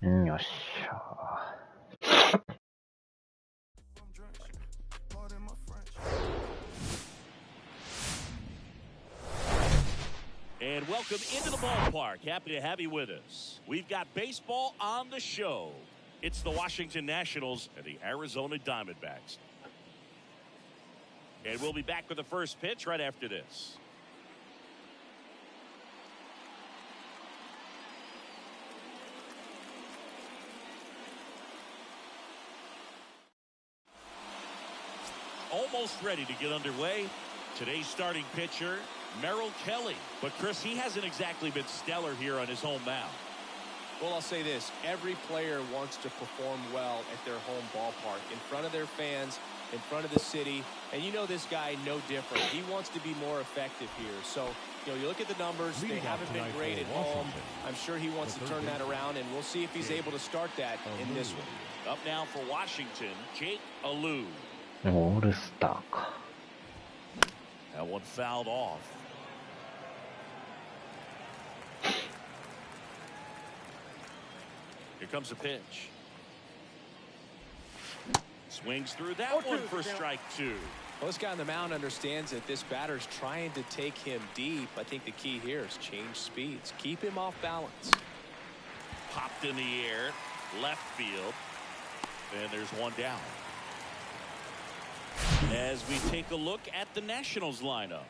よっしゃ。And welcome into the ballpark. Happy to have you with us. We've got baseball on the show. It's the Washington Nationals and the Arizona Diamondbacks. And we'll be back with the first pitch right after this. Almost ready to get underway. Today's starting pitcher, Merrill Kelly. But Chris, he hasn't exactly been stellar here on his home mound. Well, I'll say this. Every player wants to perform well at their home ballpark, in front of their fans, in front of the city. And you know this guy no different. He wants to be more effective here. So, you look at the numbers. They haven't been great at home. I'm sure he wants to turn that around, and we'll see if he's able to start that in this one. Up now for Washington, Jake Alou. オールスターか。That one fouled off. Here comes a pitch. Swings through that one for strike two. Well, this guy on the mound understands that this batter's trying to take him deep. I think the key here is change speeds. Keep him off balance. Popped in the air, left field. And there's one down. As we take a look at the Nationals lineup.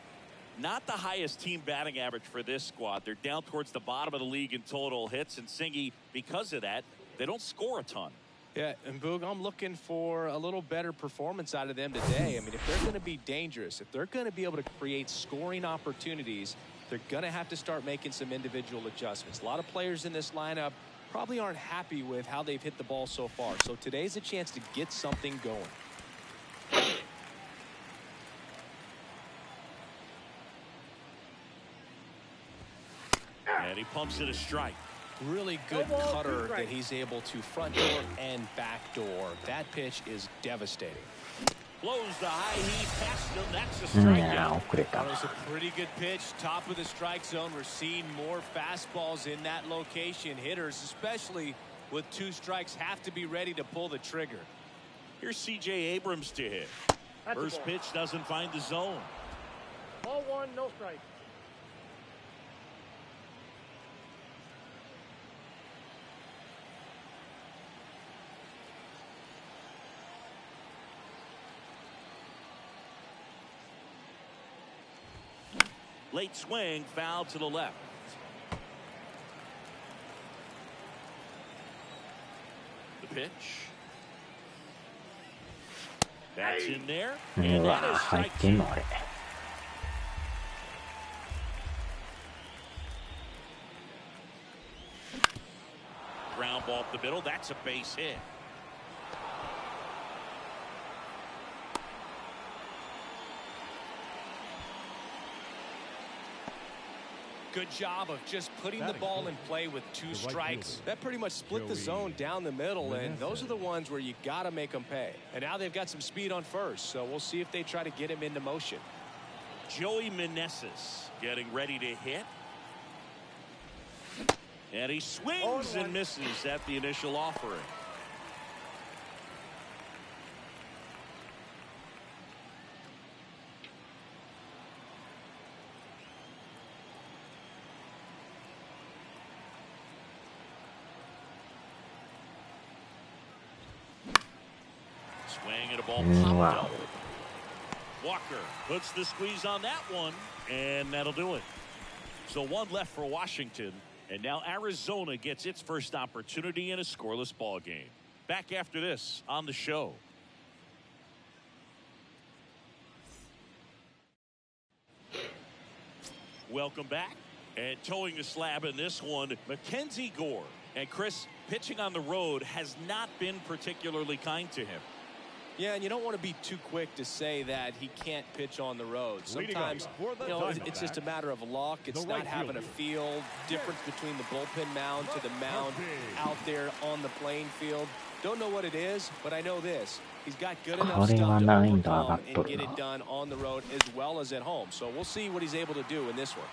Not the highest team batting average for this squad. They're down towards the bottom of the league in total hits, and Singy, because of that, they don't score a ton. Yeah, and Boog, I'm looking for a little better performance out of them today. I mean, if they're going to be dangerous, if they're going to be able to create scoring opportunities, they're going to have to start making some individual adjustments. A lot of players in this lineup probably aren't happy with how they've hit the ball so far. So today's a chance to get something going. And he pumps it a strike. Really good cutter that he's able to front door and back door. That pitch is devastating. Blows the high heat past him. That's a strikeout. That was a pretty good pitch. Top of the strike zone. We're seeing more fastballs in that location. Hitters, especially with two strikes, have to be ready to pull the trigger. Here's C.J. Abrams to hit. First pitch doesn't find the zone. Ball one, no strike. Late swing, foul to the left. The pitch. That's in there. And that is strike two. Ground ball up the middle. That's a base hit. Good job of just putting the ball in play with two strikes. That pretty much split the zone down the middle, and those are the ones where you got to make them pay. And now they've got some speed on first, so we'll see if they try to get him into motion. Joey Meneses getting ready to hit. And he swings and misses at the initial offering. Swing and a ball popped up. Walker puts the squeeze on that one, and that'll do it. So one left for Washington, and now Arizona gets its first opportunity in a scoreless ball game. Back after this on the show. Welcome back. And towing the slab in this one, Mackenzie Gore. And Chris, pitching on the road has not been particularly kind to him. Yeah, and you don't want to be too quick to say that he can't pitch on the road. Sometimes, it's just a matter of luck. It's not having a feel difference between the bullpen mound to the mound out there on the playing field. Don't know what it is, but I know this. He's got good enough stuff to overcome and get it done on the road as well as at home. So we'll see what he's able to do in this one.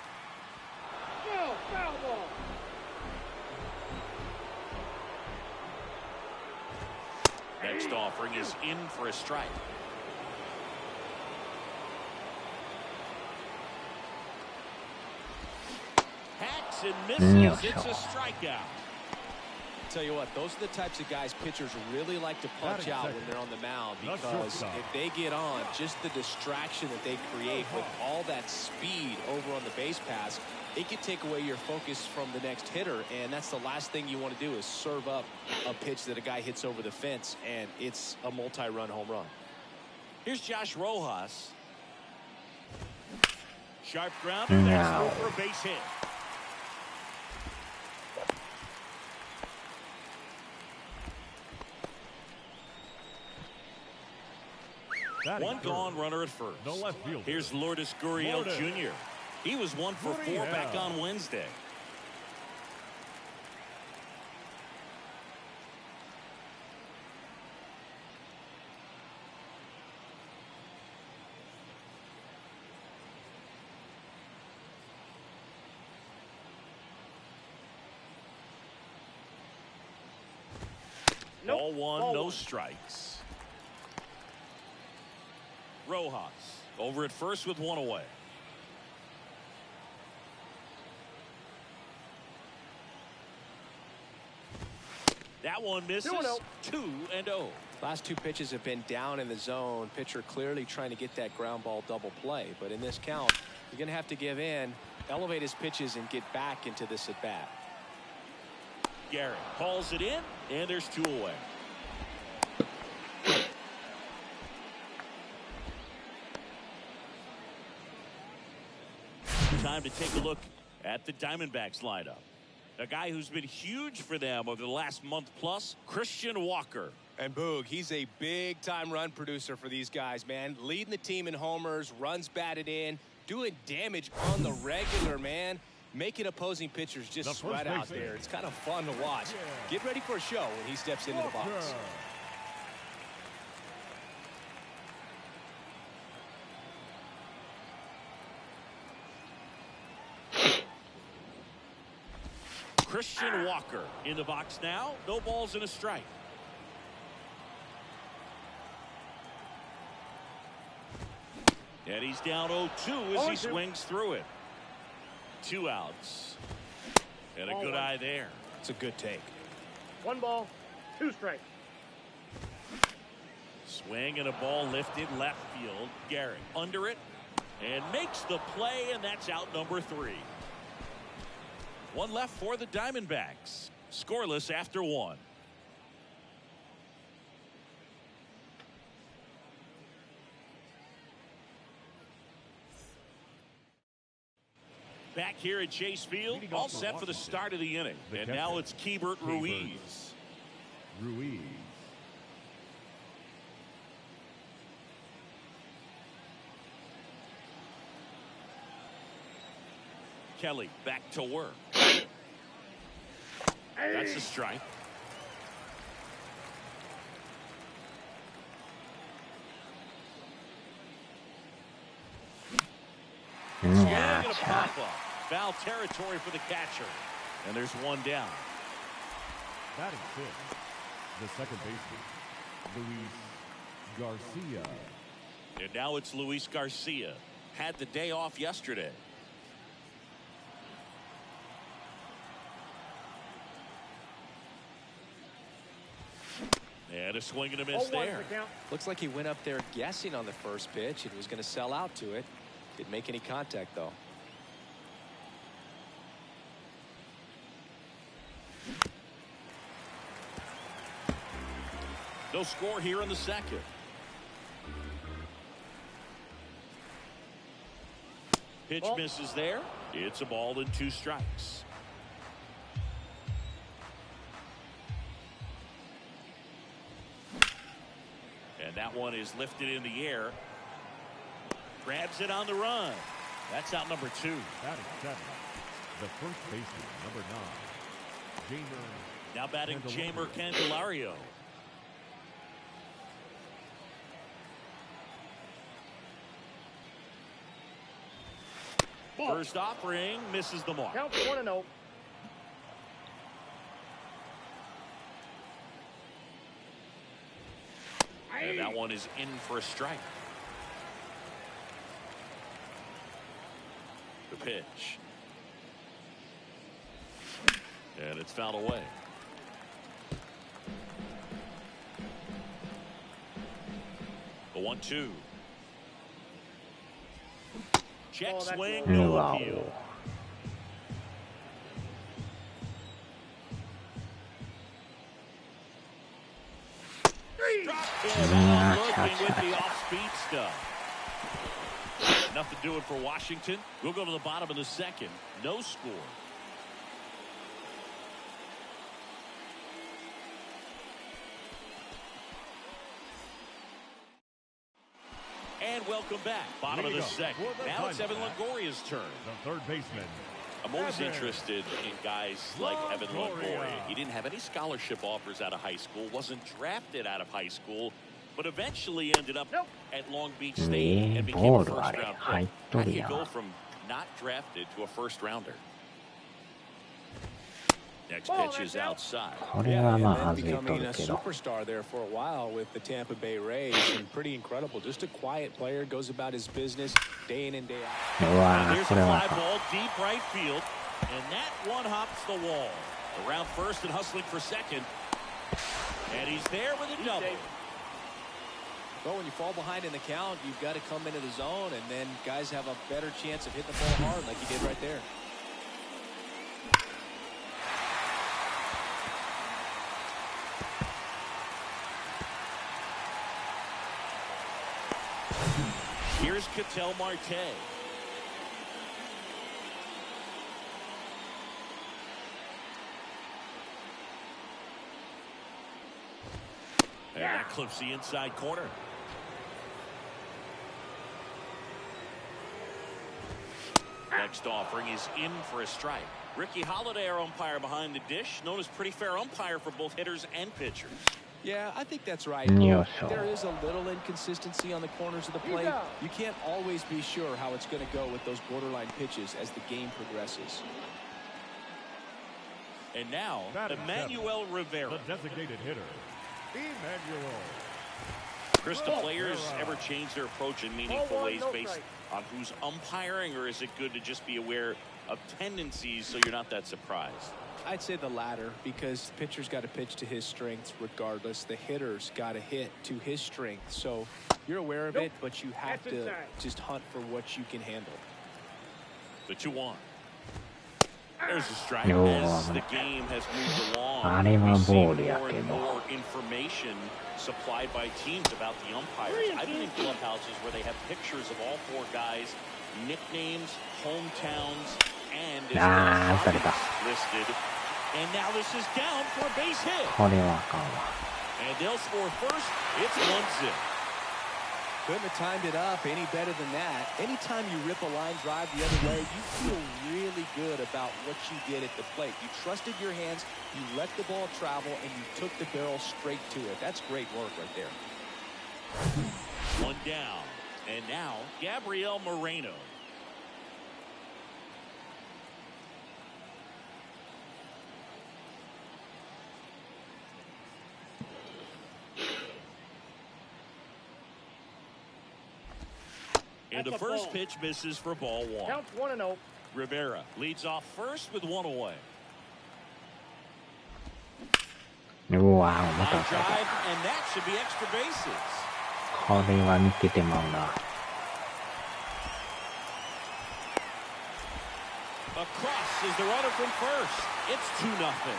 Next offering is in for a strike. Hacks and misses. It's a strikeout. Tell you what, those are the types of guys pitchers really like to punch out when they're on the mound, because if they get on, just the distraction that they create with all that speed over on the base pass, it can take away your focus from the next hitter, and that's the last thing you want to do is serve up a pitch that a guy hits over the fence, and it's a multi-run home run. Here's Josh Rojas. Sharp grounder. That's through for a base hit. One gone, runner at first. The left fielder. Here's Lourdes Gurriel Jr. He was 1 for 4 back on Wednesday. Nope. Ball one, Ball no one. strikes. Rojas over at first with one away. That one misses. 2-0. 2-0. Last two pitches have been down in the zone. Pitcher clearly trying to get that ground ball double play, but in this count, you're going to have to give in, elevate his pitches, and get back into this at bat. Garrett hauls it in, and there's 2 away. Time to take a look at the Diamondbacks lineup. A guy who's been huge for them over the last month plus, Christian Walker. And Boog, he's a big-time run producer for these guys, man. Leading the team in homers, runs batted in, doing damage on the regular, man. Making opposing pitchers just sweat out there. It's kind of fun to watch. Get ready for a show when he steps into the box. Christian Walker in the box now. No balls and a strike. And he's down 0-2 as he swings through it. 2 outs. And a good eye there. It's a good take. 1 ball, 2 strikes. Swing and a ball lifted left field. Garrett under it and makes the play, and that's out number 3. 1 left for the Diamondbacks. Scoreless after 1. Back here at Chase Field, all set for the start of the inning. And now it's Keibert Ruiz. Kelly back to work. That's a strike. Swing and a pop-up. Foul territory for the catcher. And there's 1 down. Batting 6, the second baseman, Luis Garcia. And now it's Luis Garcia. Had the day off yesterday. And a swing and a miss there. Looks like he went up there guessing on the first pitch and was going to sell out to it. Didn't make any contact, though. No score here in the second. Pitch misses there. It's a ball and 2 strikes. And that one is lifted in the air. Grabs it on the run. That's out number 2. Batting 7, the first baseman, number 9, Jamer. Now batting Jamer Candelario. First offering misses the mark. Count 1-0. And that one is in for a strike. The pitch. And it's fouled away. The 1-2. Check swing, no appeal. Looking with the off-speed stuff. Enough to do it for Washington. We'll go to the bottom of the second. No score. And welcome back. Bottom of the second. Now it's Evan Longoria's turn. The third baseman. I'm always interested in guys like Evan Longoria. He didn't have any scholarship offers out of high school, wasn't drafted out of high school, but eventually ended up at Long Beach State and became a first-round pick. How do you go from not drafted to a first-rounder? Next pitch is outside. Yeah, and then becoming a superstar there for a while with the Tampa Bay Rays, and pretty incredible. Just a quiet player, goes about his business day in and day out. Here's a fly ball deep right field, and that one hops the wall. Around first and hustling for second, and he's there with a double. Well, when you fall behind in the count, you've got to come into the zone, and then guys have a better chance of hitting the ball hard like he did right there. Here's Ketel Marte. And that clips the inside corner. Next offering is in for a strike. Ricky Holiday, our umpire behind the dish, known as pretty fair umpire for both hitters and pitchers. Yeah, I think that's right. There is a little inconsistency on the corners of the plate. You can't always be sure how it's going to go with those borderline pitches as the game progresses. And now, Emmanuel Rivera. The designated hitter, Emmanuel. Chris, do players ever change their approach in meaningful ways based on who's umpiring, or is it good to just be aware of tendencies so you're not that surprised? I'd say the latter, because the pitcher's got to pitch to his strengths regardless. The hitter's got to hit to his strengths. So you're aware of it, but you have to just hunt for what you can handle. The 2-1. There's a strike. As the game has moved along, we see more and more information supplied by teams about the umpires. I've been in clubhouses where they have pictures of all four guys, nicknames, hometowns, and listed. And now this is down for a base hit. And they'll score first. It's 1-0. Couldn't have timed it up any better than that. Anytime you rip a line drive the other way, you feel really good about what you did at the plate. You trusted your hands, you let the ball travel, and you took the barrel straight to it. That's great work right there. One down. And now, Gabriel Moreno. And the first pitch misses for ball one. Counts 1-0. Rivera leads off first with one away. Wow, drive, and that should be extra bases. Across is the runner from first. It's 2-0.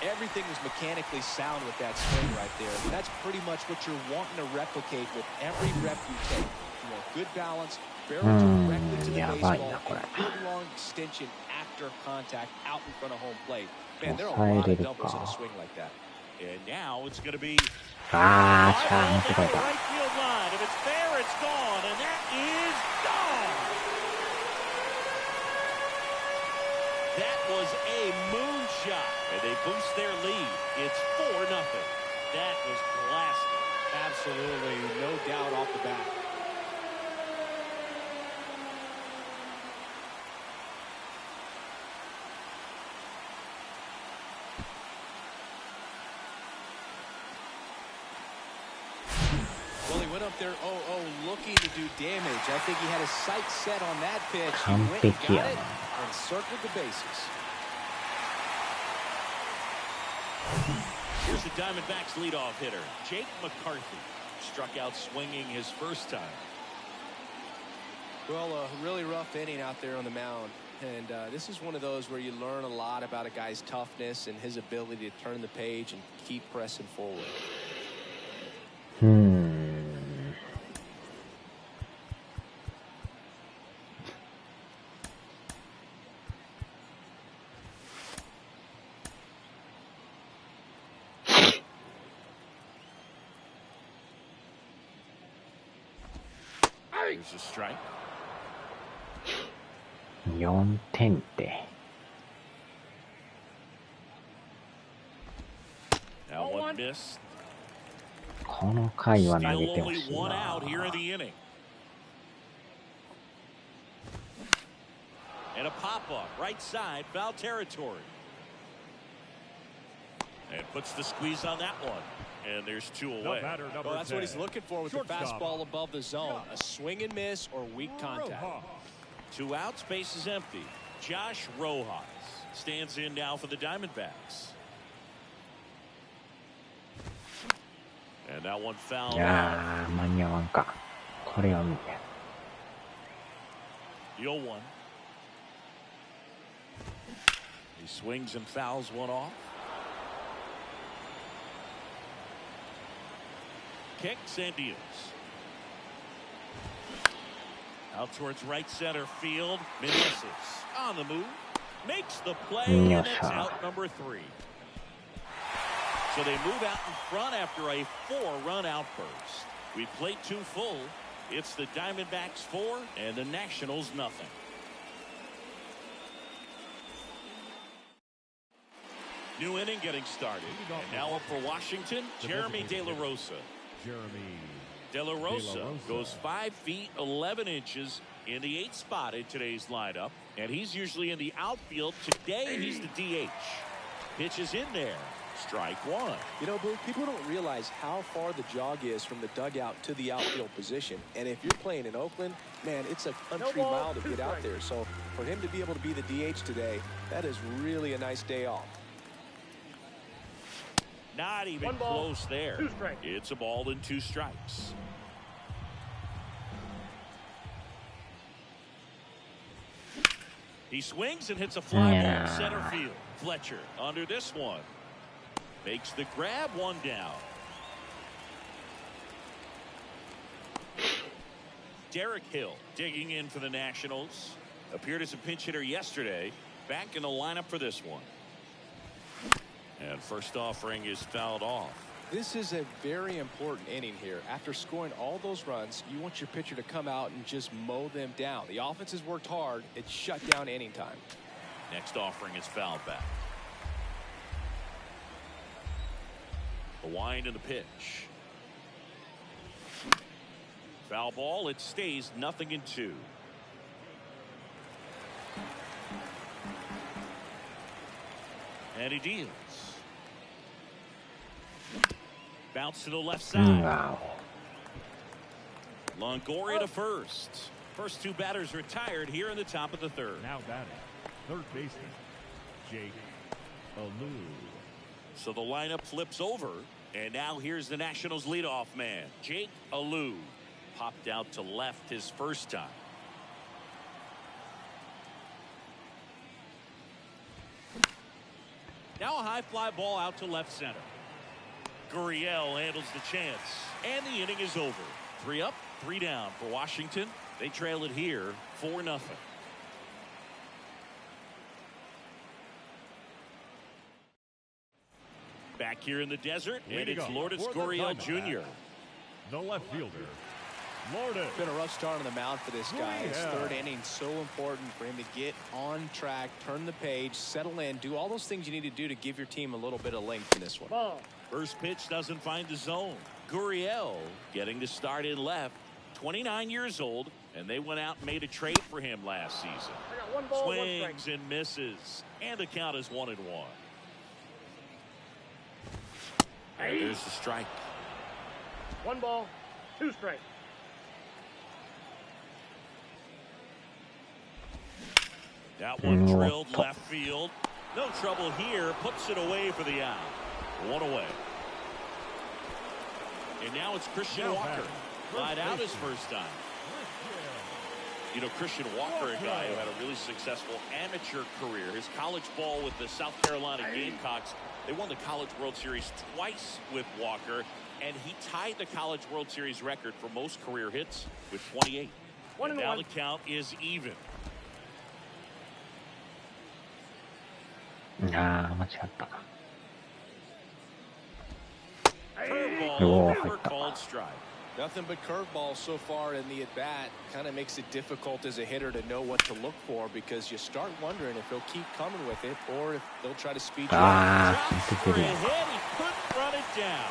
Everything was mechanically sound with that swing right there. That's pretty much what you're wanting to replicate with every rep you take. You want good balance, barrel directly to the baseball, and good long extension after contact out in front of home plate. Man, there are a lot of doubles in a swing like that. And now it's going to be Ah, right field line. If it's fair, it's gone, and that is gone. That was a moonshot, and they boost their lead. It's 4-0. That was blasted. Absolutely, no doubt off the bat. out there, looking to do damage. I think he had his sights set on that pitch. He 完 went and 璧 got や it な。 and circled the bases. Here's the Diamondbacks leadoff hitter, Jake McCarthy. Struck out swinging his first time. Well, a really rough inning out there on the mound. And this is one of those where you learn a lot about a guy's toughness and his ability to turn the page and keep pressing forward. 'Here's a strike. 4点って。Now one miss. この回は投 Still げてほ only しい one な。 out here in the inning. And a pop-up, right side, foul territory. And puts the squeeze on that one. And there's two away. Well, that's what he's looking for with the fastball above the zone. A swing and miss or weak contact. 2 outs, base is empty. Josh Rojas stands in now for the Diamondbacks. And that one fouled いやー、間に合わんか。これを見て。The 0-1. He swings and fouls one off. Kicks and deals. Out towards right center field. Meneses on the move. Makes the play, and that's out number 3. So they move out in front after a 4-run outburst. We played 2 full. It's the Diamondbacks 4 and the Nationals nothing. New inning getting started. And now up for Washington, Jeremy De La Rosa. De La Rosa goes 5 feet 11 inches in the 8th spot in today's lineup, and he's usually in the outfield. Today he's the DH. Pitches in there. Strike 1. You know, Boo, people don't realize how far the jog is from the dugout to the outfield position. And if you're playing in Oakland, man, it's a country mile to get out there. So for him to be able to be the DH today, that is really a nice day off. Not even close there. It's a ball and 2 strikes. He swings and hits a fly ball in center field. Fletcher under this one. Makes the grab, 1 down. Derek Hill digging in for the Nationals. Appeared as a pinch hitter yesterday. Back in the lineup for this one. And first offering is fouled off. This is a very important inning here. After scoring all those runs, you want your pitcher to come out and just mow them down. The offense has worked hard. It's shut down inning time. Next offering is fouled back. The wind and the pitch. Foul ball. It stays 0-2. And he deals. Bounce to the left side. Wow. Longoria to first. First 2 batters retired here in the top of the 3rd. Now batting, third baseman, Jake Alou. So the lineup flips over, and now here's the Nationals leadoff man, Jake Alou. Popped out to left his first time. Now a high fly ball out to left center. Gurriel handles the chance, and the inning is over. 3 up, 3 down for Washington. They trail it here 4-0. Back here in the desert, and it's Lourdes Gurriel Jr. The left fielder, Lourdes. It's been a rough start on the mound for this guy. His 3rd inning so important for him to get on track, turn the page, settle in, do all those things you need to do to give your team a little bit of length in this one. Ball. First pitch doesn't find the zone. Gurriel getting to start in left. 29 years old, and they went out and made a trade for him last season. I got 1 ball, 1 strike. Swings and misses, and the count is 1-1. And there's the strike. 1 ball, 2 strikes. That one drilled left field. No trouble here. Puts it away for the out. 1 away. And now it's Christian Walker. Lied out his first time. You know, Christian Walker, a guy who had a really successful amateur career. His college ball with the South Carolina Gamecocks. They won the College World Series twice with Walker, and he tied the College World Series record for most career hits with 28. And now the count is even. ああ、間違った。 Curveball over called strike. Nothing but curveballs so far in the at-bat. Kind of makes it difficult as a hitter to know what to look for because you start wondering if he'll keep coming with it or if they'll try to speed you up. Drops for a hit. He couldn't run it down.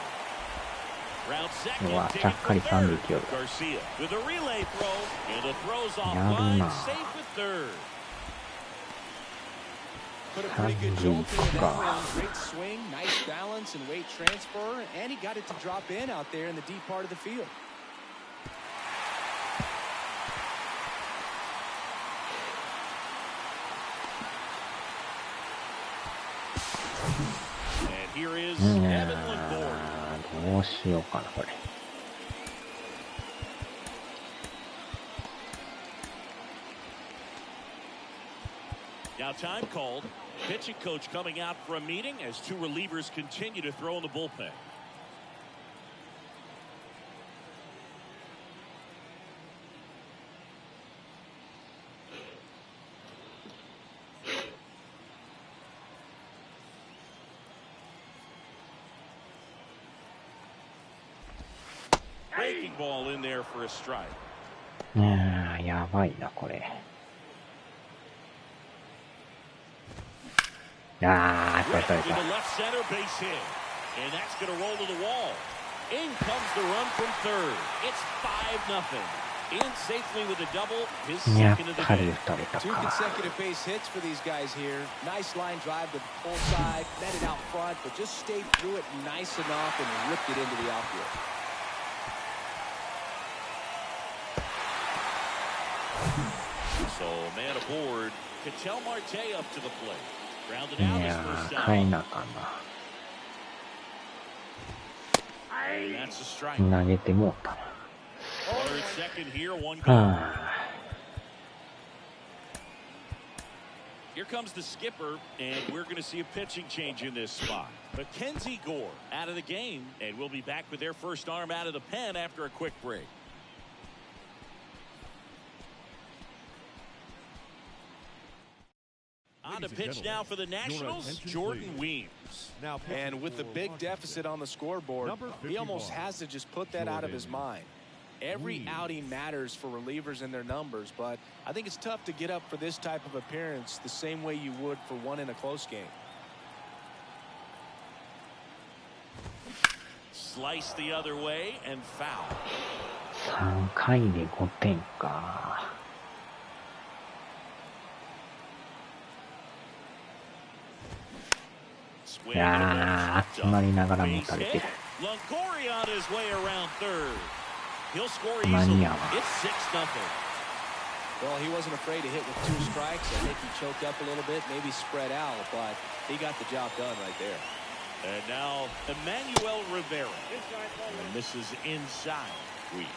Round second, taken for third. Garcia with a relay throw, and the throw's offline, safe with third. Put a pretty good jolt into that round. Great swing, nice balance and weight transfer, and he got it to drop in out there in the deep part of the field. And here is Evan Longoria. どうしようかな、これ。Now time called. Pitching coach coming out for a meeting as 2 relievers continue to throw in the bullpen. Breaking ball in there for a strike. やばいな、これ。With the left center base hit, and that's going to roll to the wall. In comes the run from third. It's 5-0. In safely with a double, his second of the day. 2 consecutive base hits for these guys here. Nice line drive to the full side, met it out front, but just stayed through it nice enough and ripped it into the outfield. So man aboard. Ketel Marte up to the plate. Grounded out his first time. 変えなあかんな。 And that's a strike. 投げてもうたな。 Third, second here, 1 gone. Here comes the skipper, and we're going to see a pitching change in this spot. Mackenzie Gore out of the game, and we'll be back with their first arm out of the pen after a quick break. On the pitch now for the Nationals, Jordan Weems. And with the big deficit on the scoreboard, he almost has to just put that out of his mind. Every outing matters for relievers and their numbers, but I think it's tough to get up for this type of appearance the same way you would for one in a close game. Slice the other way and foul. 3回で5点か。いやー、集まりながらも打たれてる。Longoria on his way around third. He'll score 間 easily. に合わん。 It's 6-0. Well, he wasn't afraid to hit with 2 strikes. I think he choked up a little bit, maybe spread out, but he got the job done right there. And now Emmanuel Rivera. And this is inside. Weems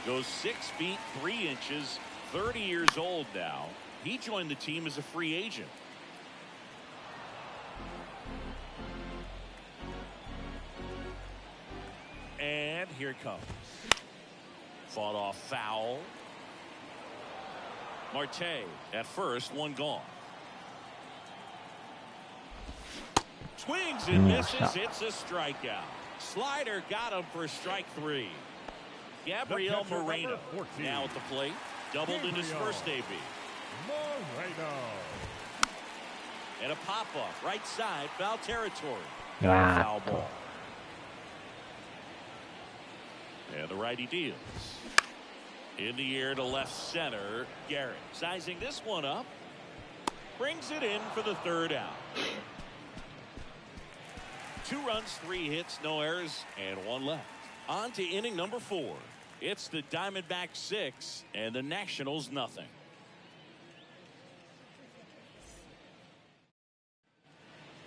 goes 6 feet 3 inches, 30 years old now. He joined the team as a free agent. And here it comes. Fought off foul. Marte at first, 1 gone. Swings and misses. It's a strikeout. Slider got him for strike 3. Gabriel Moreno now at the plate. Doubled in his first AB. And a pop-up right side, foul territory. Foul ball. And the righty deals. In the air to left center. Garrett sizing this one up. Brings it in for the 3rd out. 2 runs, 3 hits, no errors, and 1 left. On to inning number 4. It's the Diamondbacks 6 and the Nationals nothing.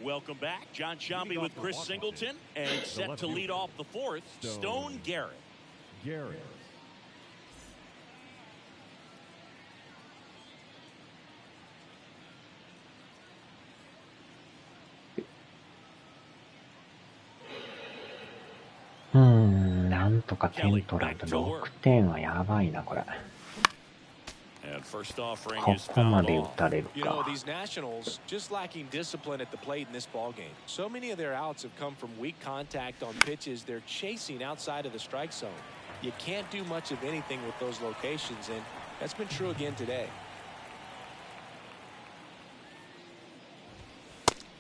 Welcome back. John Shambi with Chris Singleton, and set to lead off the fourth, Stone Garrett.なんとか点取られた。6点はやばいな、これ。ここまで打たれるか。You know, these Nationals just lacking discipline at the plate in this ball game. So many of their outs have come from weak contact on pitches they're chasing outside of the strike zone. You can't do much of anything with those locations, and that's been true again today.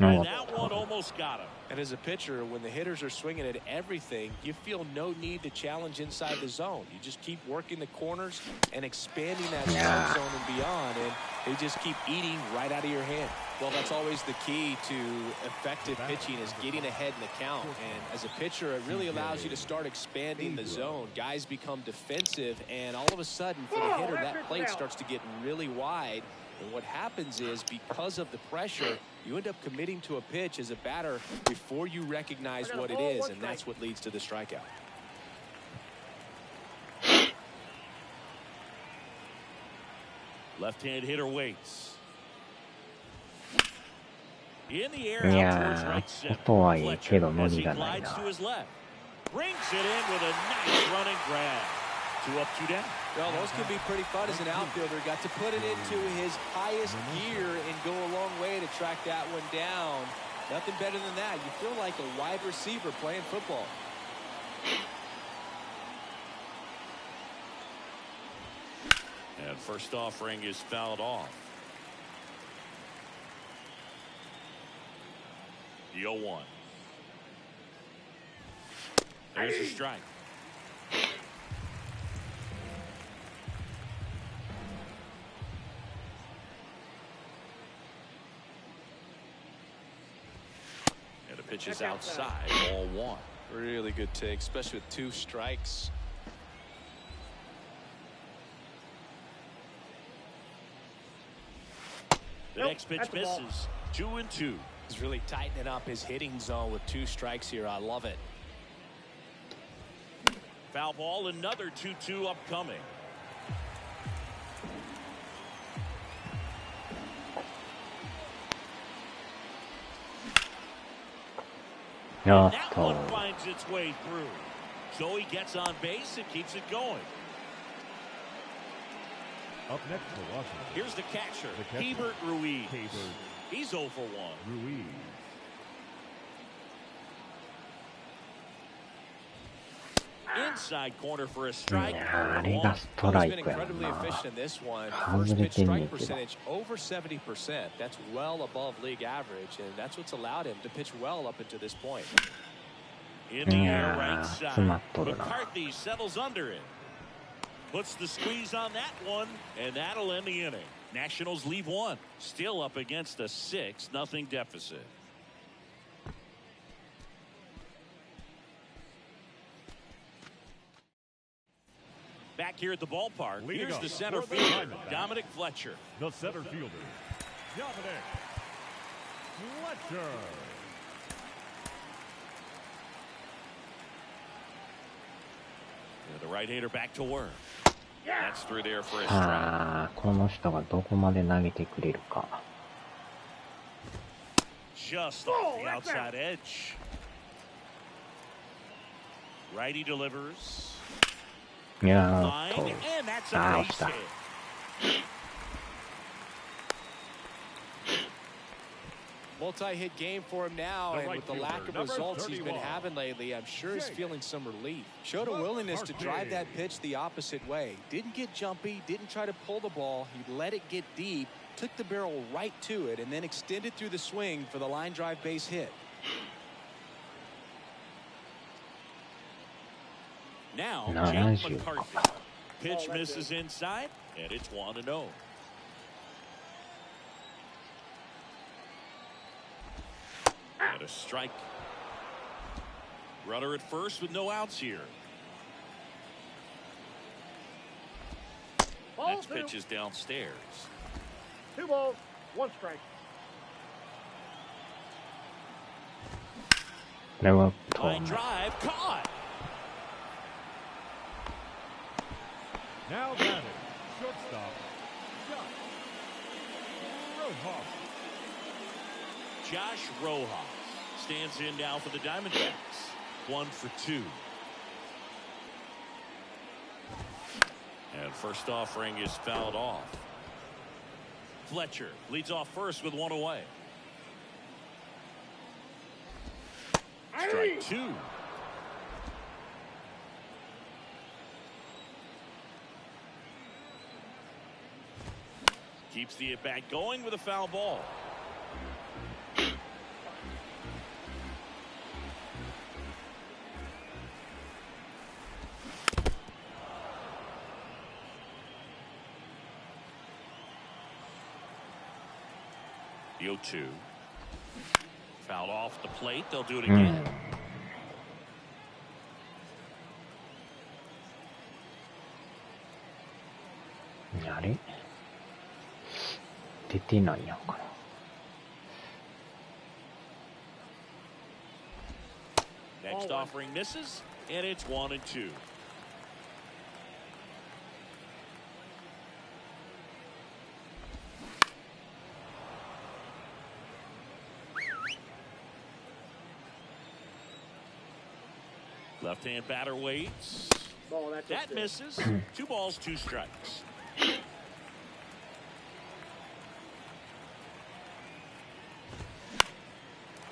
And that one almost got him. And as a pitcher, when the hitters are swinging at everything, you feel no need to challenge inside the zone. You just keep working the corners and expanding that strike zone and beyond, and they just keep eating right out of your hand. Well, that's always the key to effective pitching, is getting ahead in the count. And as a pitcher, it really allows you to start expanding the zone. Guys become defensive, and all of a sudden, for the hitter, that plate starts to get really wide. And what happens is, because of the pressure, you end up committing to a pitch as a batter before you recognize what it is, and that's what leads to the strikeout. Left-hand hitter waits. In the air, out towards right center. Fletcher, as he glides to his left. Brings it in with a nice running grab. 2 up, 2 down. Well, those can be pretty fun as an outfielder. Got to put it into his highest gear and go a long way to track that one down. Nothing better than that. You feel like a wide receiver playing football. And first offering is fouled off. The 0-1. There's a strike. Pitch is outside, ball 1. Really good take, especially with 2 strikes. The next pitch misses. 2-2. He's really tightening up his hitting zone with 2 strikes here. I love it. Foul ball, another 2-2 upcoming. And that one finds its way through. So he gets on base and keeps it going. Up next for Washington. Here's the catcher, Hebert Ruiz. He's 0 for 1. Ruiz. Inside corner for a strike. He's been incredibly efficient in this one. First pitch strike percentage over 70%. That's well above league average, and that's what's allowed him to pitch well up until this point. In the air, right side. McCarthy settles under it. Puts the squeeze on that one, and that'll end the inning. Nationals leave 1. Still up against a 6-0 deficit. Back here at the ballpark, here's the center fielder, Dominic Fletcher. The center fielder, Dominic Fletcher. The right-hander back to work. That's through there for a strike. この人がどこまで投げてくれるか。 Just off the outside edge. Righty delivers. いや Line, and that's a base hit. Multi-hit game for him now, and with the lack of results he's been having lately, I'm sure he's feeling some relief. Showed a willingness to drive that pitch the opposite way. Didn't get jumpy, didn't try to pull the ball. He let it get deep, took the barrel right to it, and then extended through the swing for the line drive base hit. Now, Jake McCarthy. Pitch misses inside, and it's 1-0. And a strike. Runner at first with no outs here. Next pitch is downstairs. 2 balls, 1 strike. これは遠 Line い。 drive caught. Now batting, shortstop, Josh Rojas stands in now for the Diamondbacks. 1 for 2. And first offering is fouled off. Fletcher leads off first with 1 away. Strike 2. Keeps the at-bat going with a foul ball. The 0-2. Fouled off the plate. They'll do it again. あれ出てないやんかな。 Next offering misses, and it's 1 and 2. Left-hand batter waits. Ball, that's That it. misses. 2 balls, 2 strikes.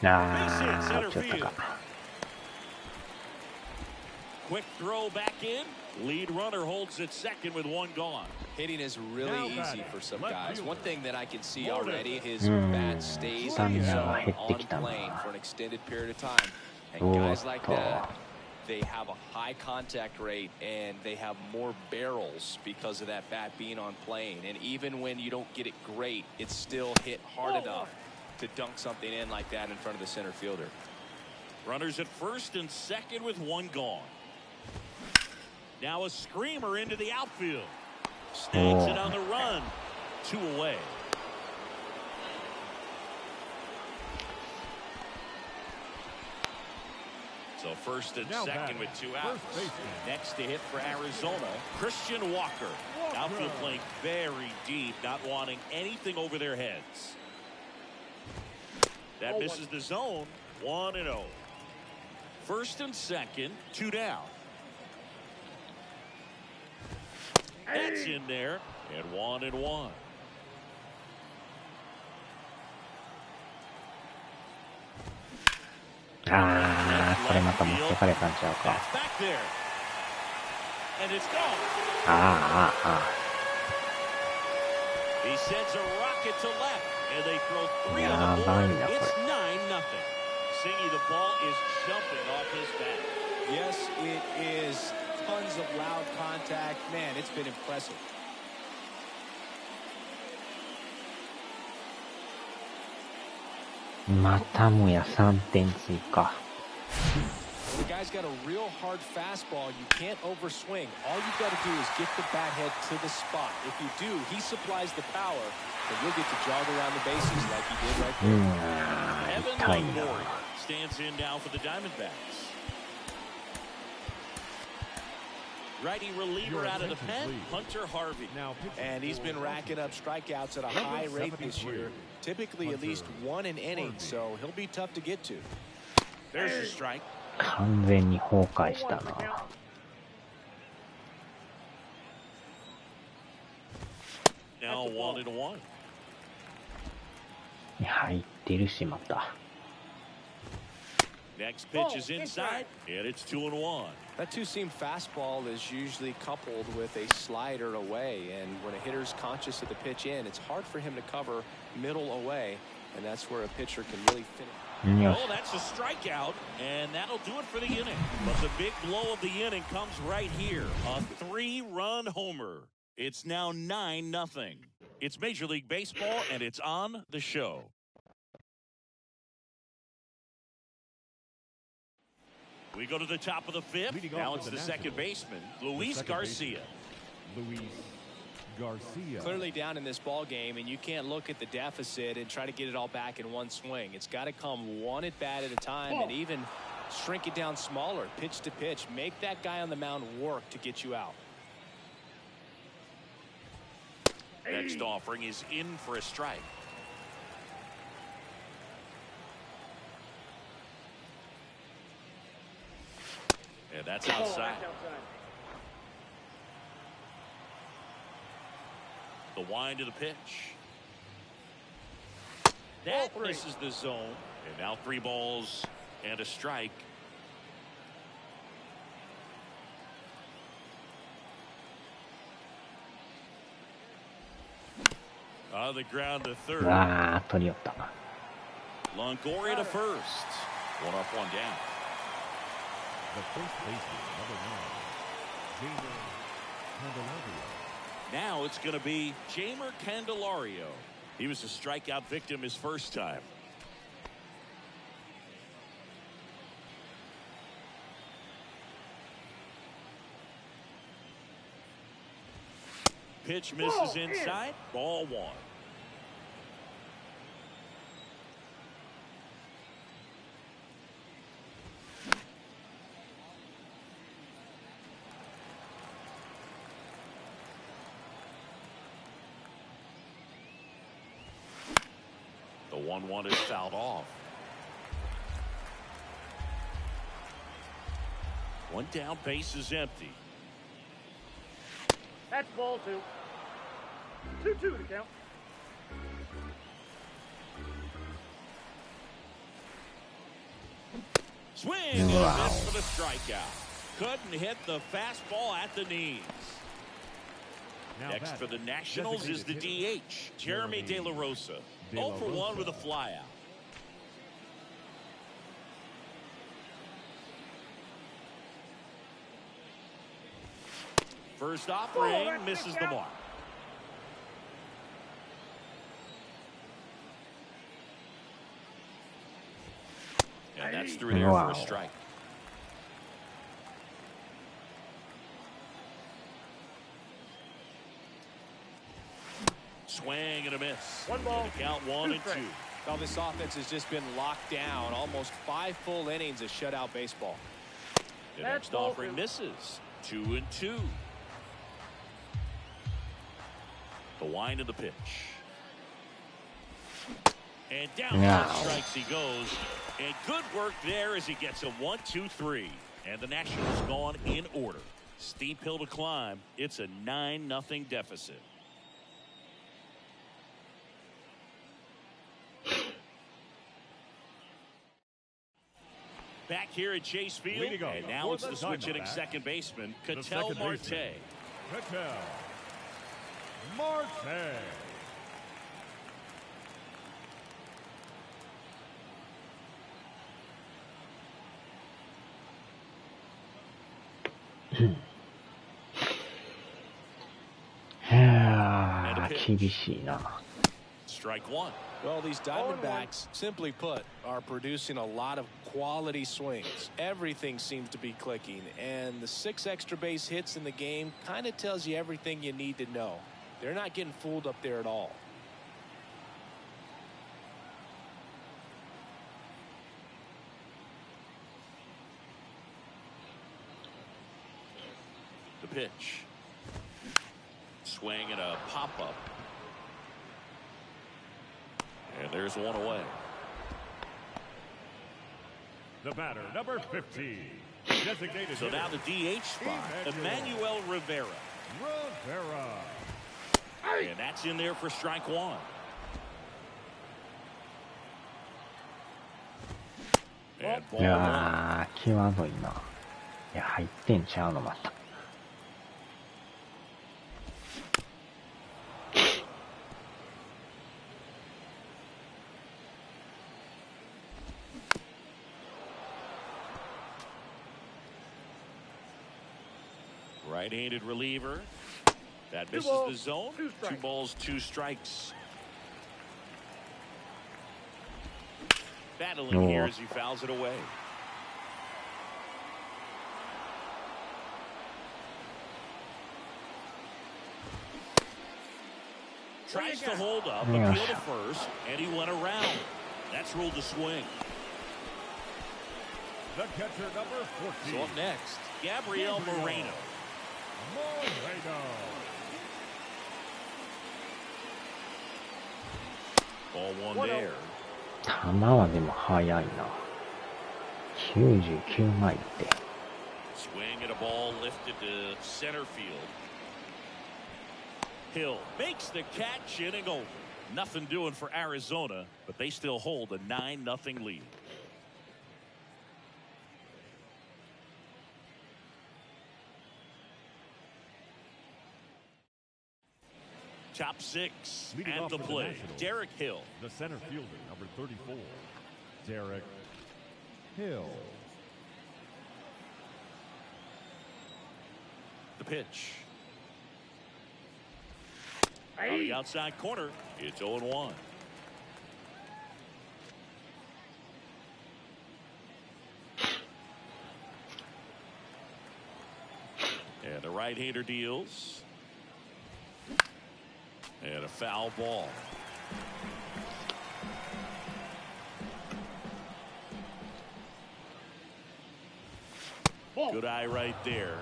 Center ちょっとか。 Quick throw back in. Lead runner holds at second with 1 gone. Hitting is really Now easy batting, for some left guys. fielder. One thing that I can see Morton. already, his bat stays Stamina in the zone が減って on きたな。 plane for an extended period of time. And お guys ーっ like と。 that, they have a high contact rate and they have more barrels because of that bat being on plane. And even when you don't get it great, it's still hit hard enough to dunk something in like that in front of the center fielder. Runners at first and second with 1 gone. Now a screamer into the outfield. Snags it on the run. 2 away. So first and Now second batting, with 2 outs. first baseman. Next to hit for Arizona, Christian Walker. Outfield playing very deep, not wanting anything over their heads. That misses the zone. 1 and 0. First and second, 2 down. That's in there, and 1 and 1.これまた持ってかれたんちゃうか。 That's back there. And it's gone. He sends a rocket to left, and they throw 3 on the board. It's 9-0. Singy, the ball is jumping off his bat. Yes, it is. Tons of loud contact. Man, it's been impressive. Matamuya 3点追加。 The guy's got a real hard fastball. You can't overswing. All you've got to do is get the bat head to the spot. If you do, he supplies the power, and you'll get to jog around the bases like he did right there. Evan Longoria stands in now for the Diamondbacks. Righty reliever out of the pen, Hunter Harvey. And he's been racking up strikeouts at a high rate this year. Typically at least 1 an inning, so he'll be tough to get to. There's your strike. 完全に崩壊したな。 Now 1 and 1. 入ってるしまた。 Next pitch is inside, and it's 2 and 1. That two-seam fastball is usually coupled with a slider away, and when a hitter's conscious of the pitch in, it's hard for him to cover middle away, and that's where a pitcher can really finish. Oh, that's a strikeout, and that'll do it for the inning. But the big blow of the inning comes right here. A 3-run homer. It's now 9-0. It's Major League Baseball, and it's on the show. We go to the top of the 5th. Now it's the second baseman, Luis Garcia. Luis Garcia. Clearly down in this ball game, and you can't look at the deficit and try to get it all back in one swing. It's got to come one at bat at a time, and even shrink it down smaller, pitch to pitch. Make that guy on the mound work to get you out. Next offering is in for a strike. And that's outside. The wind of the pitch. That misses the zone. And now 3 balls and a strike. On the ground to third. あー、取り寄った。 Longoria to first. 1 up, 1 down. The first baseman, number 9, Jamer Candelario. Now it's going to be Jamer Candelario. He was a strikeout victim his first time. Pitch misses inside. Ball 1. The 1-1 is fouled off. 1 down, base is empty. That's ball 2. 2-2 to count. Swing and a miss for the strikeout. Couldn't hit the fastball at the knees. Now Next for the Nationals is the DH, Jeremy De La Rosa. 0 for 1 with a flyout. First offering misses the mark. And that's through there for a strike. Swing and a miss. 1 ball. And the count 1 and 2. Well, this offense has just been locked down. Almost 5 full innings of shutout baseball. The next offering misses. 2 and 2. The wind of the pitch. And down on strikes he goes. And good work there as he gets a 1-2-3. And the Nationals gone in order. Steep hill to climb. It's a 9-0 deficit. Back here at Chase Field, and now it's the switch-hitting second baseman, Ketel Marte. Ketel Marte.厳しいな。 Strike 1. Well, these Diamondbacks, simply put, are producing a lot of quality swings. Everything seems to be clicking, and the 6 extra base hits in the game kind of tells you everything you need to know. They're not getting fooled up there at all. The pitch. Swing and a pop-up. And there's 1 away. The batter, number 15. Designated So now the DH spot, Emmanuel Rivera. Rivera. And that's in there for strike 1. And ball い 1. やー、際どいな。いや、入ってんちゃうの、また。Right-handed reliever. That misses the zone. 2 balls, 2 strikes. Battling here as he fouls it away. Tries to hold up, appeal to first, and he went around. That's ruled a swing. The catcher, number 14. So up next, Gabriel Moreno. Ball one there. 球はでも速いな。99マイルって。Swing at a ball lifted to center field. Hill makes the catch, inning over. Nothing doing for Arizona, but they still hold a 9-0 lead. Top six and the play. Derek Hill. The center fielder, number 34. Derek Hill. The pitch. On the outside corner, it's 0-1. And the right-hander deals. And a foul ball. Good eye right there.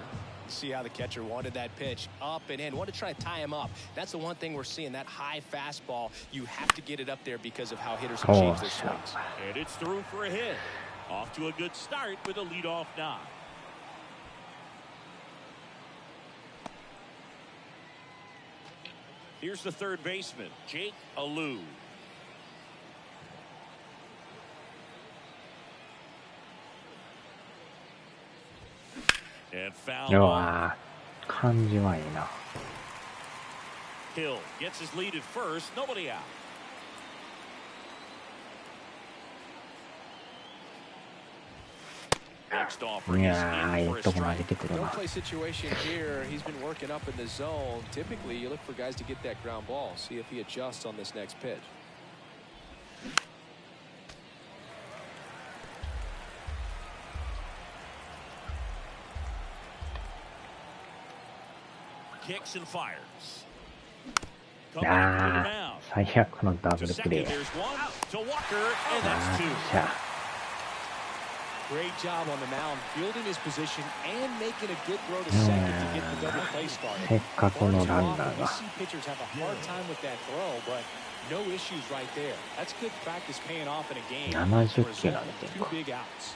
See how the catcher wanted that pitch up and in. Want to try to tie him up. That's the one thing we're seeing. That high fastball, you have to get it up there because of how hitters have changed their swings. And it's through for a hit. Off to a good start with a leadoff knock. Here's the third baseman, Jake Alou. And foul. うわー、感じはいいな。Hill gets his lead at first, nobody out. Next offer, い he's やー、 in い for い a とこ投 strike. げてくる Don't な。 play situation here. He's been working up in the zone. Typically, you look for guys to get that ground ball. See if he adjusts on this next pitch. Kicks and fires. あー、最悪のダブ To ルプレ second, ー。 there's one. To Walker, and あ that's ー two. じゃ Great job on the mound, fielding his position and making a good throw to second to get the double play あ、 started. せっかくのランナー We が。 see pitchers have a hard time with that throw, but no issues right there. That's good practice paying off in a game. 70 キロ Result, 投げて two るか。 big outs.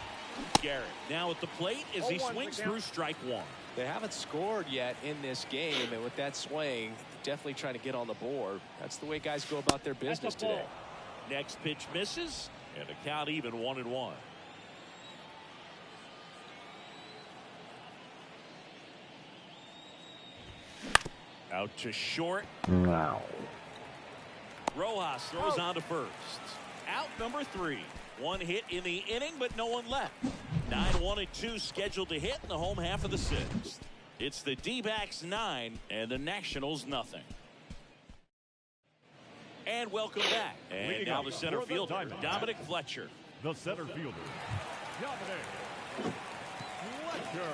Garrett now at the plate as he swings through strike one. They haven't scored yet in this game, and with that swing, definitely trying to get on the board. That's the way guys go about their business today. Next pitch misses, and the count even 1-1. Out to short. うわ Rojas throws on to first. Out number 3. One hit in the inning, but no one left. 9-1-2 scheduled to hit in the home half of the 6th. It's the D-backs 9 and the Nationals nothing. And welcome back. And now the center fielder, Dominic Fletcher. The center fielder, Dominic Fletcher.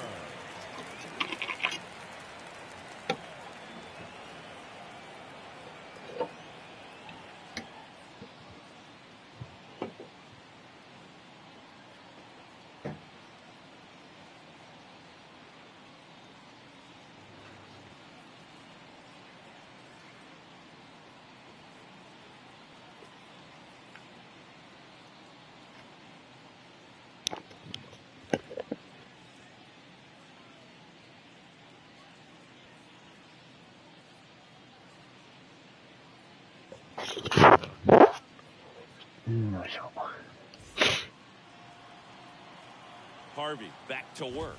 Harvey back to work.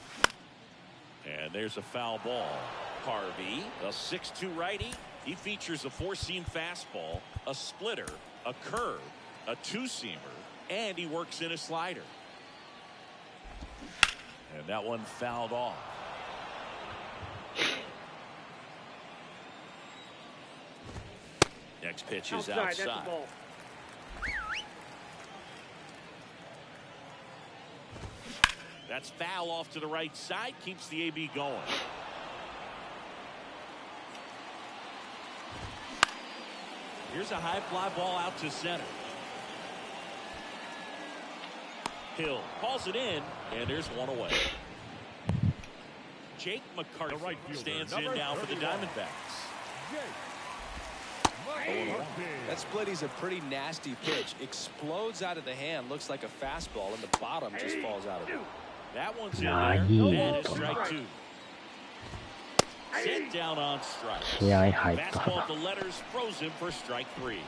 And there's a foul ball. Harvey, a 6'2 righty. He features a 4-seam fastball, a splitter, a curve, a 2-seamer, and he works in a slider. And that one fouled off. Next pitch is outside. That's the ball. That's foul off to the right side, keeps the AB going. Here's a high fly ball out to center. Hill calls it in, and there's one away. Jake McCarthy stands in now for the Diamondbacks. That splitty's a pretty nasty pitch. Explodes out of the hand. Looks like a fastball, and the bottom just falls out of it. That one's in there. And it's strike two. Set down on strike. Fastball at the letters throws him for strike three.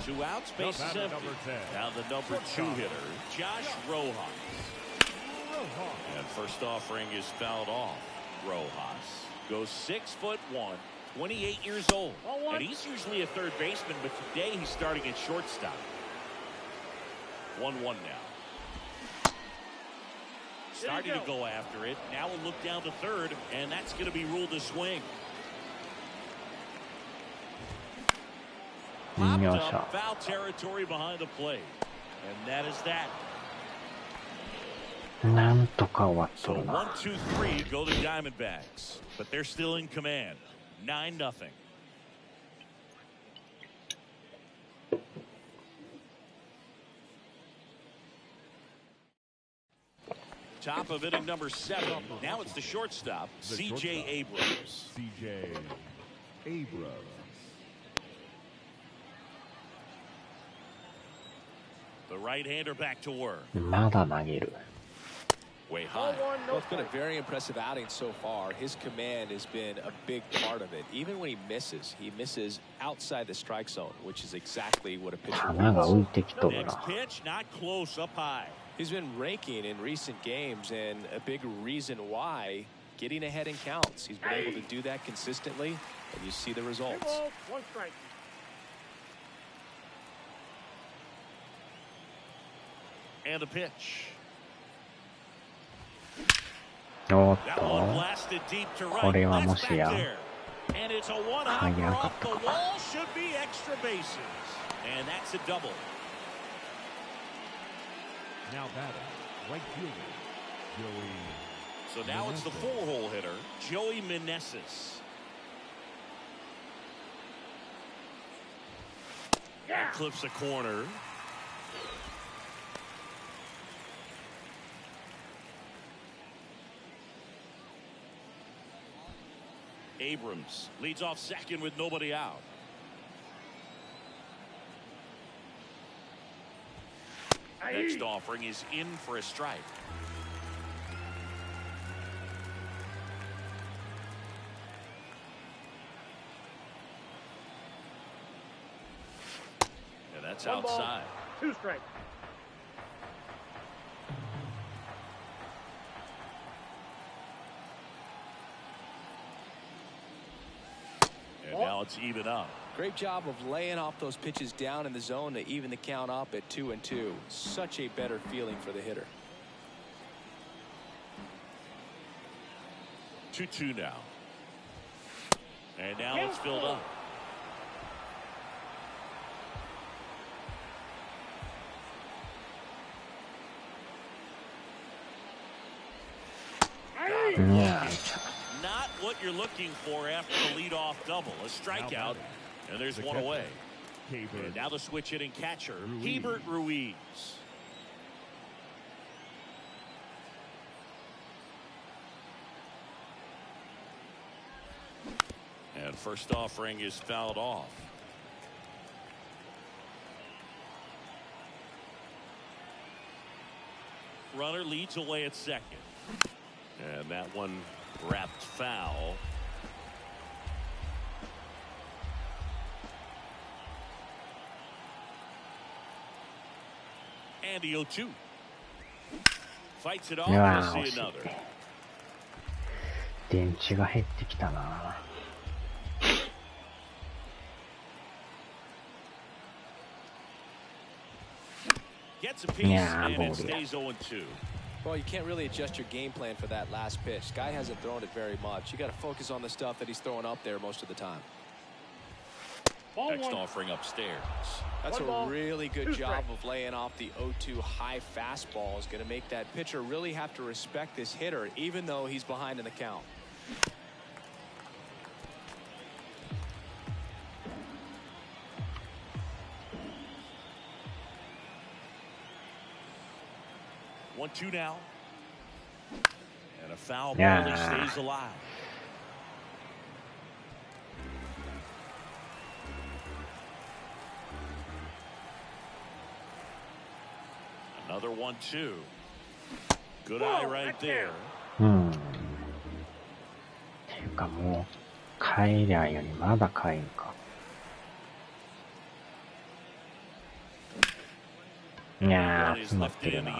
2 outs, base is empty. Now the number 2 hitter, Josh Rojas. And first offering is fouled off. Rojas goes 6'1", 28 years old. And he's usually a third baseman, but today he's starting at shortstop. 1-1 now. Starting to go after it. Now we'll look down to third, and that's going to be ruled a swing. Popped up, foul territory behind the plate. And that is that. なんとか終わっと So るな。 1, 2, 3 go the Diamondbacks, but they're still in command. 9-0. Top of inning number 7. Now it's the shortstop, C.J. Abrams. C.J. Abrams. The right-hander back to work. まだ投げる。 Way high. Well, it's been a very impressive outing so far. His command has been a big part of it. Even when he misses outside the strike zone, which is exactly what a pitcher 球が浮いてきとる Next な。 pitch, not close, up high. He's been raking in recent games, and a big reason why, getting ahead in counts. He's been able to do that consistently, and you see the results. 1 strike. And a pitch. おっ That と one blasted deep to right. これは That's もし back や there. And it's a one-hopper 早か off った the か wall. Should be extra bases. And that's a double. Now batting, right fielder, Joey. So now it's the 4-hole hitter, Joey Meneses. Clips a corner. Abrams leads off second with nobody out. Next offering is in for a strike. And that's 1 ball, outside. 2 strikes. And now it's even up. Great job of laying off those pitches down in the zone to even the count up at 2-2. Such a better feeling for the hitter. 2-2 now. And now it's filled up. Not what you're looking for after the leadoff double. A strikeout, and there's one away. And now the switch hitting catcher, Hebert Ruiz. And first offering is fouled off. Runner leads away at second. And that one wrapped foul. And the 0-2. Fights it off. We'll see another. 電池が減ってきたな。Gets a piece and it stays 0-2. Well, you can't really adjust your game plan for that last pitch. Guy hasn't thrown it very much. You got to focus on the stuff that he's throwing up there most of the time. Next offering upstairs. That's a really good job of laying off the 0-2 high fastball. Is going to make that pitcher really have to respect this hitter, even though he's behind in the count. 1-2 now. And a foul ball, he stays alive. Another 1-2. Good eye right there. っていうかもう帰りゃいいのにまだ帰んか。いやー、詰まってるな。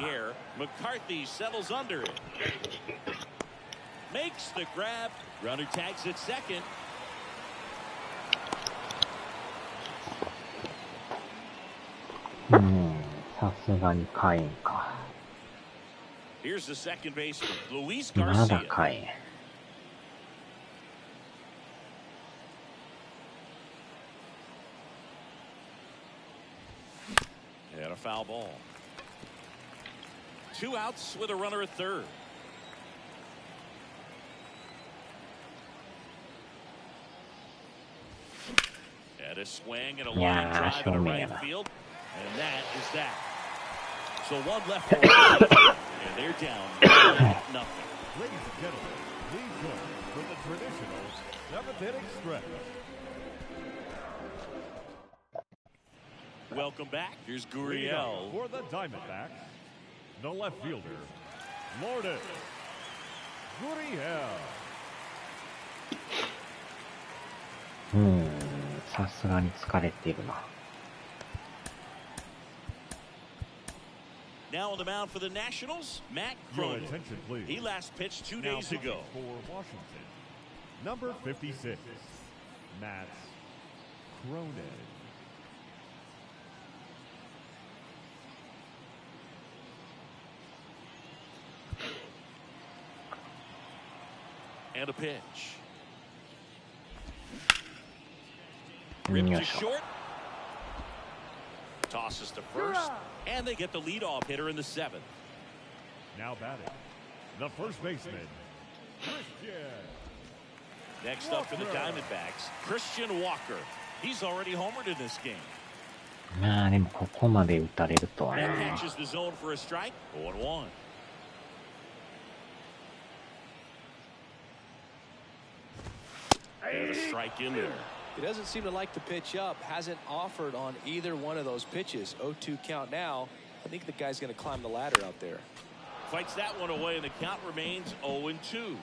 McCarthy settles under it. Makes the grab. Runner tags at second. さすがに帰んか。Here's the second baseman, Luis まだ Garcia. 帰ん。And a foul ball. 2 outs with a runner at third. And a swing and a line drive in right field. And that is that. So 1 left for and they're down 0-0. Ladies and gentlemen, please join for the traditional 7th inning stretch. Welcome back. Here's Gurriel. For the Diamondbacks, the left fielder, Lourdes Gurriel. さすがに疲れてるな。Now on the mound for the Nationals, Matt Your Cronin. attention, please. He last pitched 2 Now days ago. for Washington, number 56, Matt Cronin. And a pitch. Ripped to short. Tosses to first. And they get the leadoff hitter in the 7th. Now batting, the first baseman, Christian. Next up for the Diamondbacks, Christian Walker. He's already homered in this game. まあでもここまで打たれるとはね。 That catches the zone for a strike. 0-1. And a strike in there. He doesn't seem to like the pitch up. Hasn't offered on either one of those pitches. 0-2 count now. I think the guy's going to climb the ladder out there. Fights that one away, and the count remains 0-2.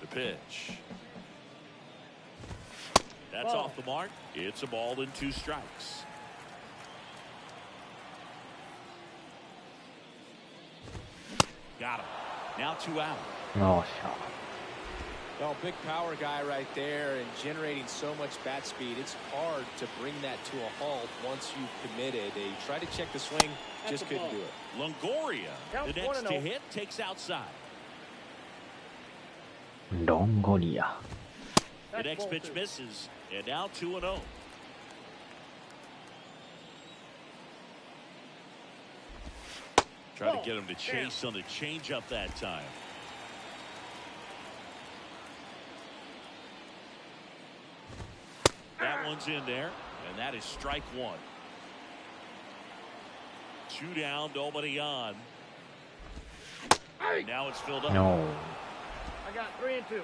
The pitch. That's off the mark. It's a ball and 2 strikes. Got him. Now 2 out. よっしゃ。 Well, big power guy right there and generating so much bat speed. It's hard to bring that to a halt once you've committed. He tried to check the swing, just couldn't do it. Longoria, the next to hit, takes outside. ロンゴリア。 The next pitch misses, and now 2-0. Try to get him to chase on the changeup that time. That one's in there, and that is strike 1. 2 down, nobody on. And now it's filled up. No. I got 3-2.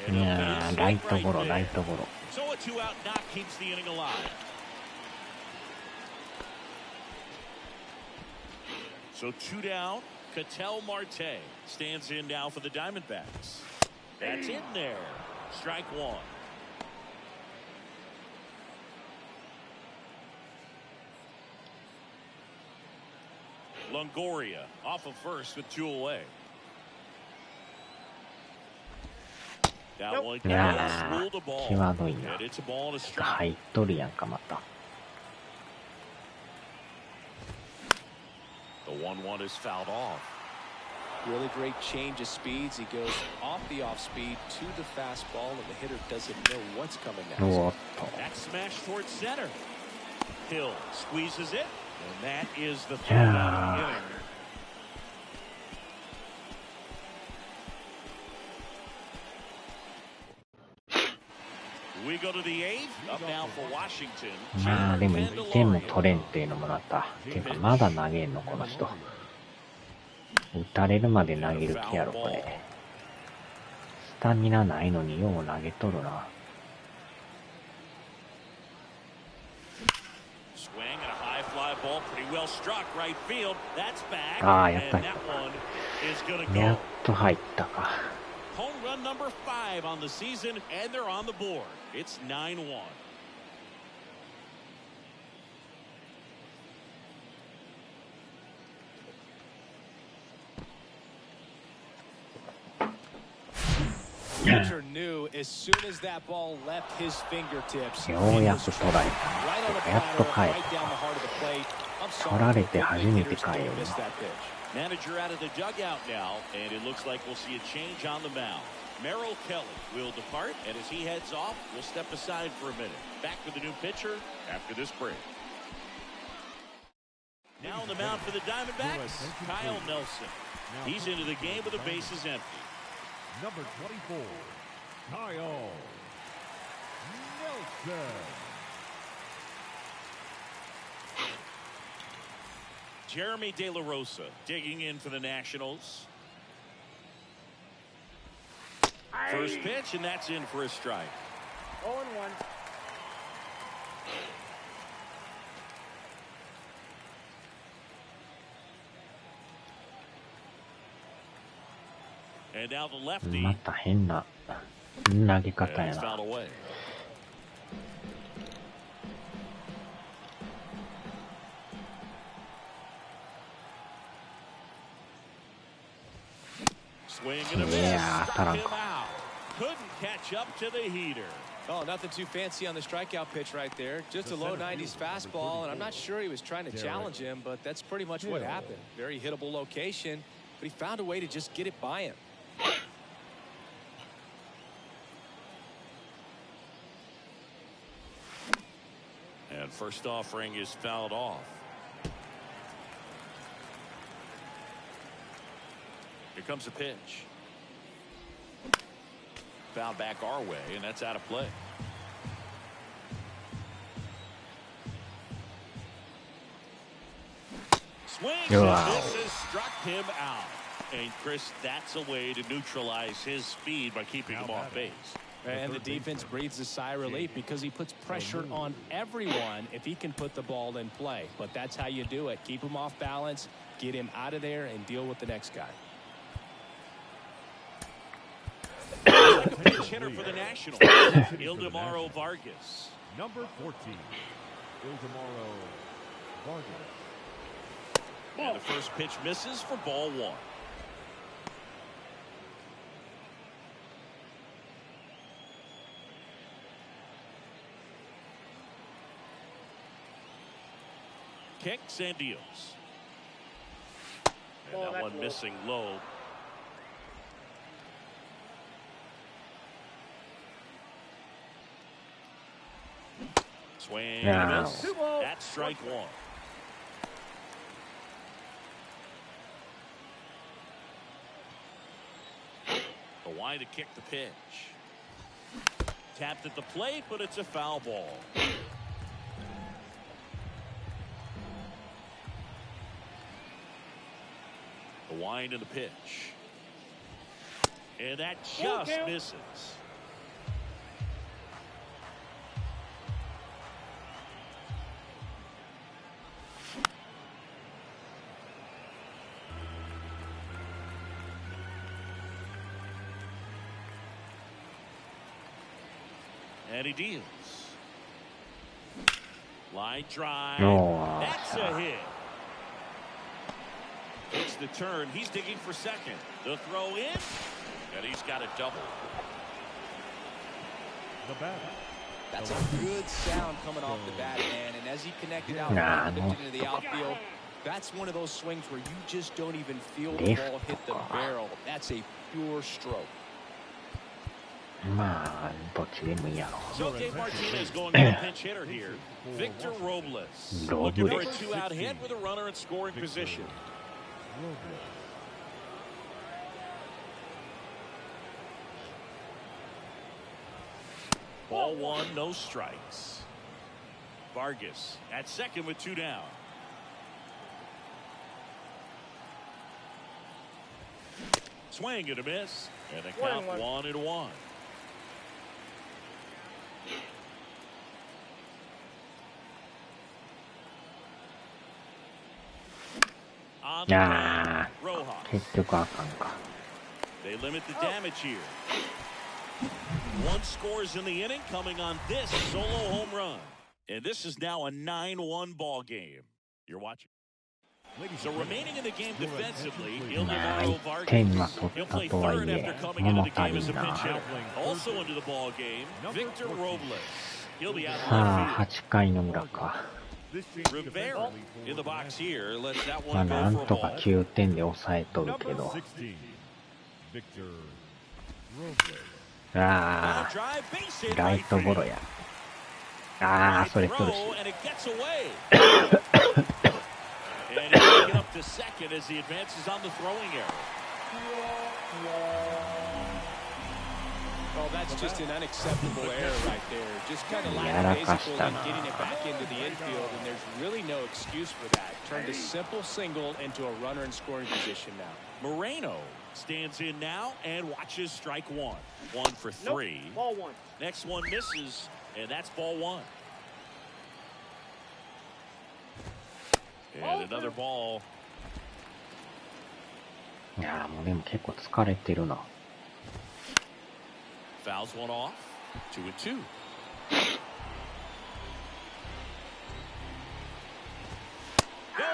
And い a や base ー、ライ hit トゴ right ロ、 there. ライトゴロ。 So a 2-out knock keeps the inning alive. So 2 down. Ketel Marte stands in now for the Diamondbacks. That's in there. Strike 1. Longoria off of first with 2 away. That one いや gets ruled a ー、 ball. 際どいな。 And it's a ball and a 入 strike. っとるやんか、また。 The 1-1 is fouled off. Really great change of speeds. He goes off the off speed to the fastball, and the hitter doesn't know what's coming お next. ーっと。 That smash towards center. Hill squeezes it, and that is the third Yeah. out of the inning. We go to the eighth. Up now for Washington. まあでも1点も取れんっていうのもらった。ていうかまだ投げんのこの人。打たれるまで投げる気やろこれ。スタミナないのによう投げとるな。ああ、やった。やっと入ったか。Home run number 5 on the season, and they're on the board. It's 9-1. Pitcher knew as soon as that ball left his fingertips. ようやく捉えた。やっと帰った。取られて初めて帰る。Manager out of the dugout now, and it looks like we'll see a change on the mound. Merrill Kelly will depart, and as he heads off, we'll step aside for a minute. Back with the new pitcher after this break. Now on the mound for the Diamondbacks, Kyle Nelson. He's into the game with the bases empty. Number 24, Kyle Nelson. Jeremy De La Rosa digging in for the Nationals. First pitch, and that's in for a strike. 0-1. And now the lefty. また変な投げ方や It's な。 fouled away. Swing and a miss. Yeah, Struck him out. Couldn't catch up to the heater. Oh, nothing too fancy on the strikeout pitch right there. Just a low 90s fastball, and I'm not sure he was trying to challenge him, but that's pretty much what happened. Very hittable location, but he found a way to just get it by him. And first offering is fouled off. Here comes a pitch. Foul back our way, and that's out of play. Swings and misses, struck him out. And Chris, that's a way to neutralize his speed by keeping him off base. And the defense breathes a sigh of relief because he puts pressure on everyone if he can put the ball in play. But that's how you do it. Keep him off balance, get him out of there, and deal with the next guy. Pinch hitter for the Nationals, Ildemaro Vargas. Number 14, Ildemaro Vargas. And the first pitch misses for ball 1. Kicks and deals. And that one missing low. Swing and a miss. That's strike 1. The wide to kick the pitch. Tapped at the plate, but it's a foul ball. The wind and the pitch. And that just misses. And he deals. Line drive. Oh, that's a hit. It's the turn. He's digging for second. The throw in. And he's got a double. The batter. That's a good sound coming off the bat, man. And as he connected out into the outfield, that's one of those swings where you just don't even feel the ball hit the barrel. That's a pure stroke. まあ、どっちでもいいやろ。So Dave Martinez going to the pinch hitter here. Victor Robles. Looking for a 2-out hit with a runner in scoring position. Ball one, no strikes. Vargas at second with 2 down. Swing and a miss, and a count 1-1. On the ground, Rojas. 結局あかんか。 They limit the damage here. One scores in the inning, coming on this solo home run. And this is now a 9-1 ball game. You're watching. So remaining in the game defensively, he'll Vargas. He'll play third after coming into the game as a pinch hitter. Also into the ball game, Victor Robles. He'll be out of left field. 8回の裏か。 Rivera in the box here. Lets that まあ one なん go for と a か ball. 9点で抑えとるけど。 Victor Robles. あ Drive base あ、 hit ライ right トゴロ field. や。ああ、それ取るし。 And it gets away. And he'll take it up to second as he advances on the throwing error. Oh, that's just an unacceptable error right there. Just kind of lackadaisical in getting it back into the infield, and there's really no excuse for that. Turned a simple single into a runner in scoring position now. Moreno stands in now and watches strike one. 1 for 3. Nope. Ball one. Next one misses, and that's ball 1. And another ball. いやーもうでも結構疲れてるな。 Fouls one off. 2-2.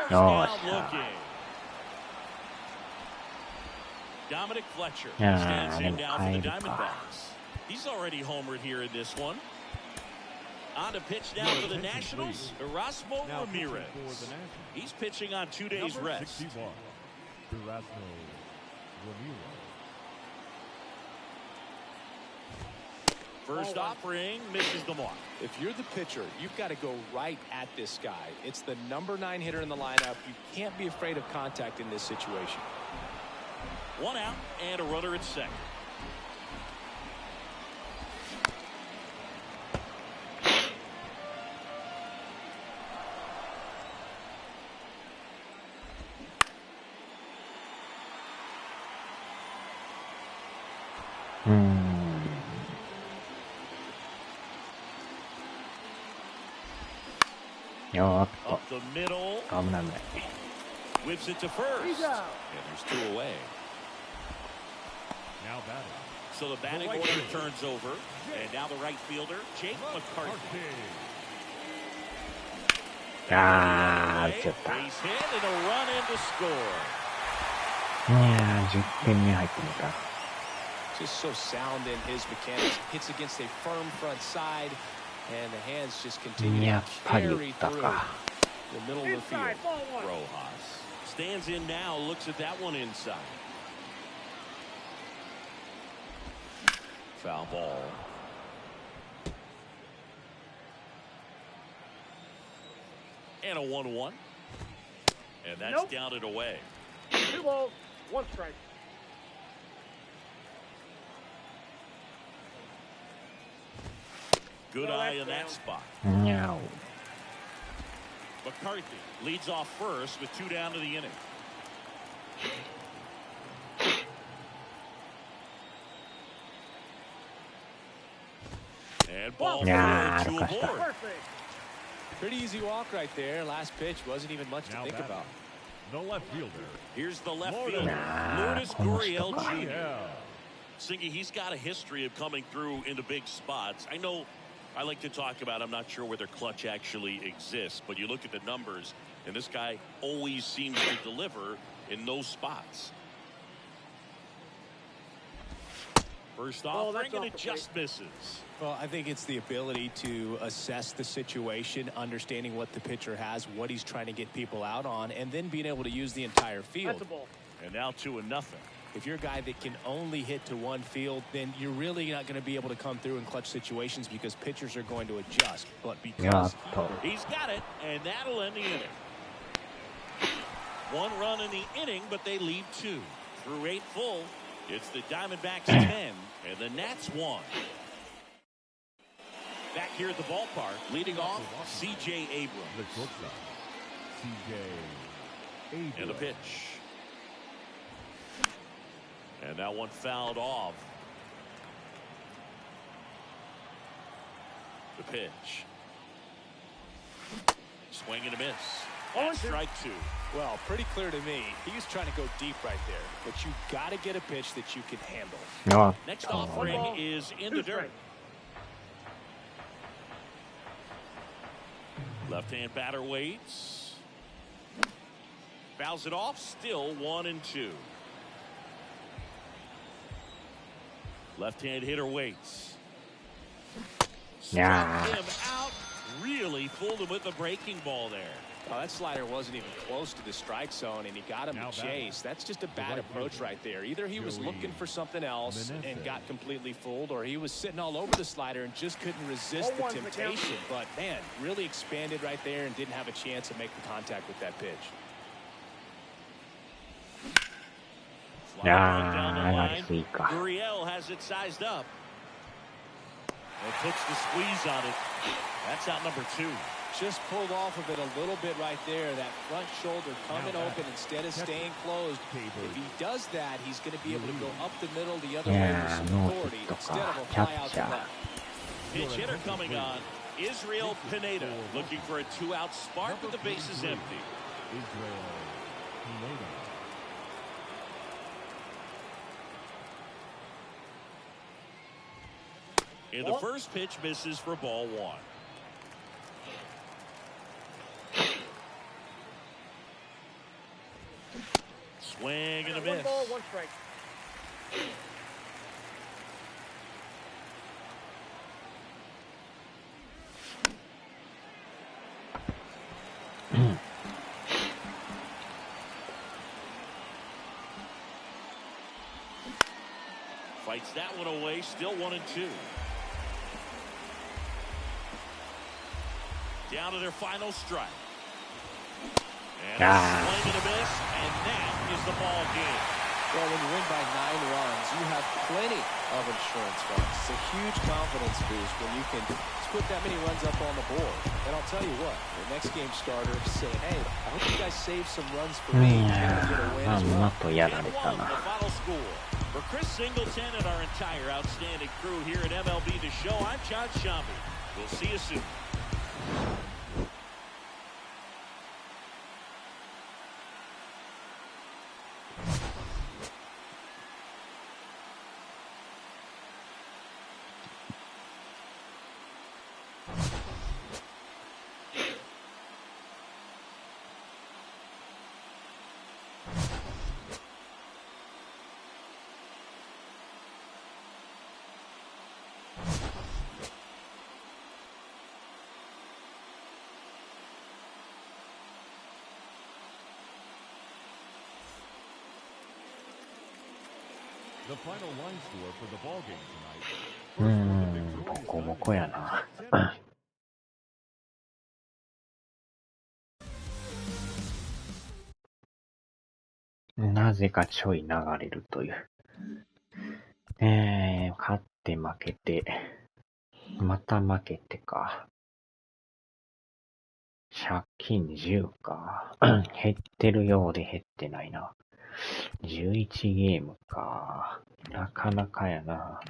Goes down looking. Dominic Fletcher stands in now for the Diamondbacks. He's already homered here in this one. On to pitch now for the Nationals, Erasmo Ramirez. He's pitching on 2 days rest. Erasmo Ramirez. First offering misses the mark. If you're the pitcher, you've got to go right at this guy. It's the number 9 hitter in the lineup. You can't be afraid of contact in this situation. 1 out and a runner at second. Up the middle. Whips it to first. And there's 2 away. Now batting. So the batting order turns over. And now the right fielder, Jake McCarthy. Base hit and a run in to score. いやー、10点目入ってみた。 Just so sound in his mechanics. Hits against a firm front side, and the hands just continue to carry through the middle of the field. Rojas stands in now, looks at that one inside. Foul ball. And a 1-1. And that's down and away. 2 balls, 1 strike. Good eye in that spot. No. McCarthy leads off first with 2 down to the inning. And ball 2 aboard. Pretty easy walk right there. Last pitch wasn't even much to think about. The left fielder. Here's the left fielder, Lourdes Gurriel Jr. Singy, he's got a history of coming through into big spots. I know I like to talk about, I'm not sure whether clutch actually exists, but you look at the numbers, and this guy always seems to deliver in those spots. First offering, and it just misses. Well, I think it's the ability to assess the situation, understanding what the pitcher has, what he's trying to get people out on, and then being able to use the entire field. That's a ball. And now 2-0. If you're a guy that can only hit to one field, then you're really not going to be able to come through in clutch situations because pitchers are going to adjust. But because he's got it, and that'll end the inning. 1 run in the inning, but they lead 2. Through 8 full, it's the Diamondbacks 10 and the Nats 1. Back here at the ballpark, leading off, C.J. Abrams. The shortstop, C.J. Abrams. And a pitch. And that one fouled off. The pitch. Swing and a miss. That's strike two. Well, pretty clear to me. He was trying to go deep right there. But you got to get a pitch that you can handle. No. Next offering is in the dirt. Left-hand batter waits. Fouls it off. Still 1-2. Left-hand hitter waits. Yeah. Struck him out. Really fooled him with the breaking ball there. Oh, that slider wasn't even close to the strike zone, and he got him to chase. That's just a bad approach right there. Either he was looking for something else and got completely fooled, or he was sitting all over the slider and just couldn't resist the temptation. But, man, really expanded right there and didn't have a chance to make the contact with that pitch. Gurriel has it sized up. And puts the squeeze on it. That's out number 2. Just pulled off of it a little bit right there. That front shoulder coming open instead of staying closed. If he does that, he's going to be able to go up the middle the other way with some authority instead of a fly out to left. Pitch hitter coming on. Israel Pineda looking for a 2-out spark with the bases empty. Israel Pineda. And the first pitch misses for ball 1. Swing and a miss. 1 ball, 1 strike. Fights that one away. Still 1-2. Down to their final strike. And a swing and a miss, and that is the ball game. Well, when you win by 9 runs, you have plenty of insurance runs. It's a huge confidence boost when you can put that many runs up on the board. And I'll tell you what, the next game starter is saying, hey, I hope you guys save some runs for me. And get a win as well. 10-1, the final score. For Chris Singleton and our entire outstanding crew here at MLB The Show, I'm John Shambi. We'll see you soon. The final line score for the ball game tonight. ボコボコやな。なぜかちょい流れるという。勝って負けて、また負けてか。借金10か。減ってるようで減ってないな。11ゲームか。なかなかやな。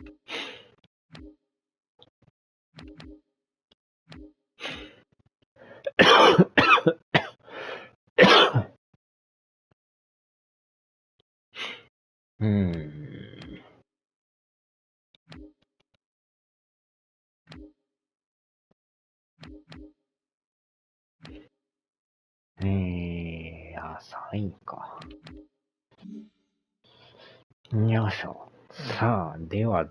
3位か。よいしょ。さあ、では。